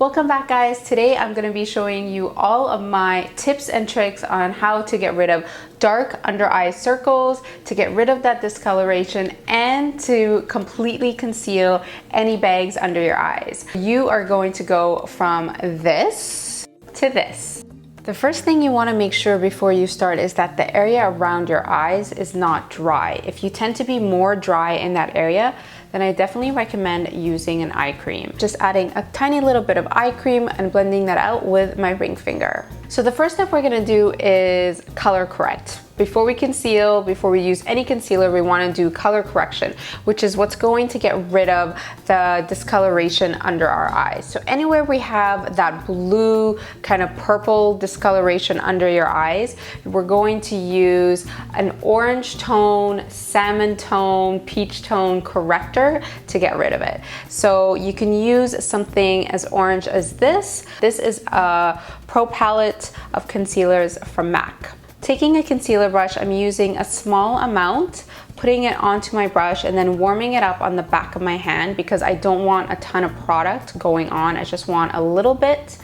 Welcome back, guys. Today I'm going to be showing you all of my tips and tricks on how to get rid of dark under eye circles, to get rid of that discoloration, and to completely conceal any bags under your eyes. You are going to go from this to this. The first thing you want to make sure before you start is that the area around your eyes is not dry. If you tend to be more dry in that area, then I definitely recommend using an eye cream. Just adding a tiny little bit of eye cream and blending that out with my ring finger. So the first step we're gonna do is color correct. Before we conceal, before we use any concealer, we wanna do color correction, which is what's going to get rid of the discoloration under our eyes. So anywhere we have that blue kind of purple discoloration under your eyes, we're going to use an orange tone, salmon tone, peach tone corrector to get rid of it. So you can use something as orange as this. This is a Pro palette of concealers from MAC. Taking a concealer brush, I'm using a small amount, putting it onto my brush and then warming it up on the back of my hand because I don't want a ton of product going on. I just want a little bit.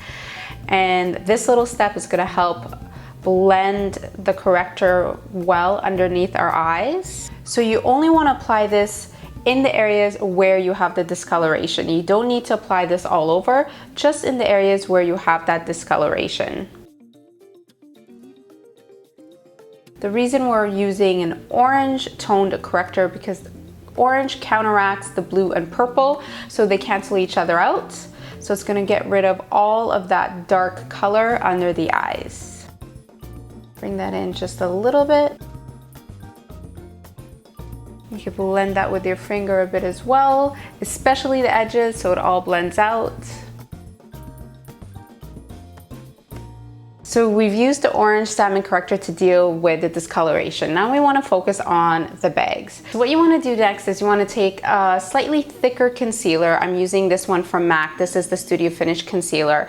And this little step is gonna help blend the corrector well underneath our eyes. So you only wanna apply this in the areas where you have the discoloration. You don't need to apply this all over, just in the areas where you have that discoloration. The reason we're using an orange toned corrector because orange counteracts the blue and purple, so they cancel each other out. So it's gonna get rid of all of that dark color under the eyes. Bring that in just a little bit. You can blend that with your finger a bit as well, especially the edges, so it all blends out. So we've used the orange salmon corrector to deal with the discoloration. Now we want to focus on the bags. So what you want to do next is you want to take a slightly thicker concealer. I'm using this one from MAC. This is the Studio Finish concealer.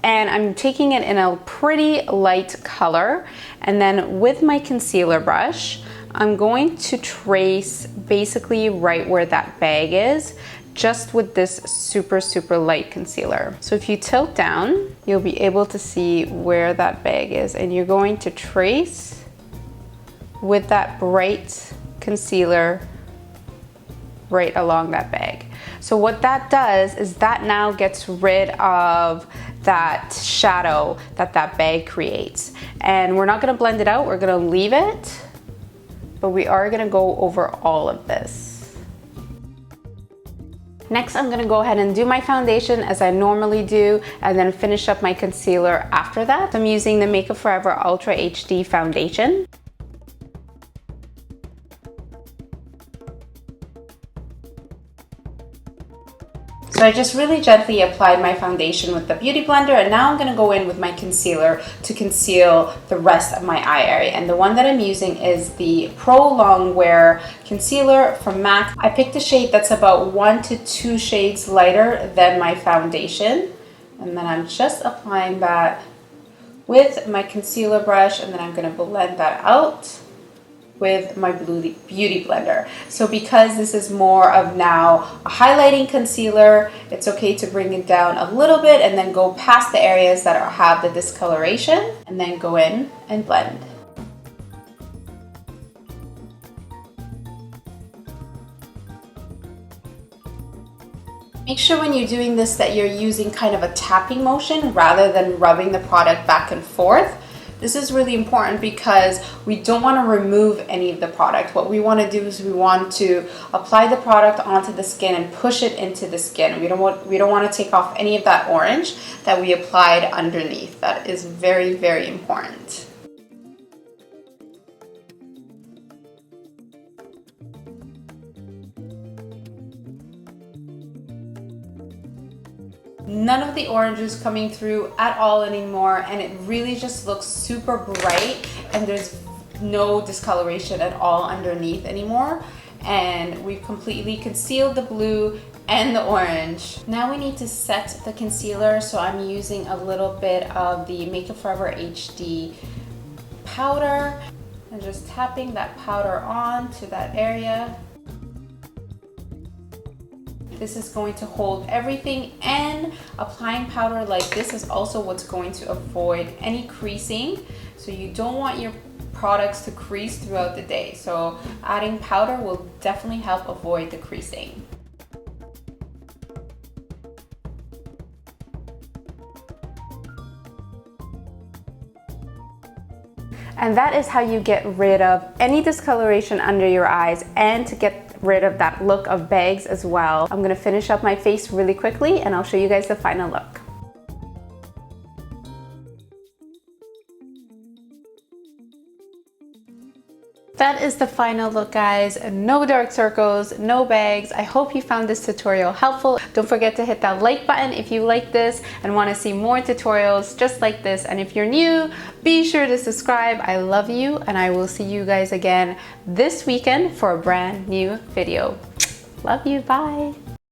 And I'm taking it in a pretty light color. And then with my concealer brush, I'm going to trace basically right where that bag is, just with this super light concealer. So if you tilt down, you'll be able to see where that bag is, and you're going to trace with that bright concealer right along that bag. So what that does is that now gets rid of that shadow that that bag creates. And we're not gonna blend it out, we're gonna leave it, but we are gonna go over all of this. Next, I'm gonna go ahead and do my foundation as I normally do, and then finish up my concealer after that. I'm using the Makeup Forever Ultra HD foundation. So I just really gently applied my foundation with the Beauty Blender, and now I'm gonna go in with my concealer to conceal the rest of my eye area. And the one that I'm using is the Pro Longwear concealer from MAC. I picked a shade that's about 1 to 2 shades lighter than my foundation. And then I'm just applying that with my concealer brush, and then I'm gonna blend that out with my Beauty Blender. So because this is more of now a highlighting concealer, it's okay to bring it down a little bit and then go past the areas that have the discoloration and then go in and blend. Make sure when you're doing this that you're using kind of a tapping motion rather than rubbing the product back and forth. This is really important because we don't want to remove any of the product. What we want to do is we want to apply the product onto the skin and push it into the skin. We don't want to take off any of that orange that we applied underneath. That is very important. None of the orange is coming through at all anymore, and it really just looks super bright, and there's no discoloration at all underneath anymore. And we've completely concealed the blue and the orange. Now we need to set the concealer, so I'm using a little bit of the Makeup Forever HD powder and just tapping that powder on to that area. This is going to hold everything, and applying powder like this is also what's going to avoid any creasing. So you don't want your products to crease throughout the day. So adding powder will definitely help avoid the creasing. And that is how you get rid of any discoloration under your eyes, and to get rid of that look of bags as well. I'm gonna finish up my face really quickly and I'll show you guys the final look. That is the final look, guys. No dark circles, no bags. I hope you found this tutorial helpful. Don't forget to hit that like button if you like this and want to see more tutorials just like this. And if you're new, be sure to subscribe. I love you, and I will see you guys again this weekend for a brand new video. Love you, bye.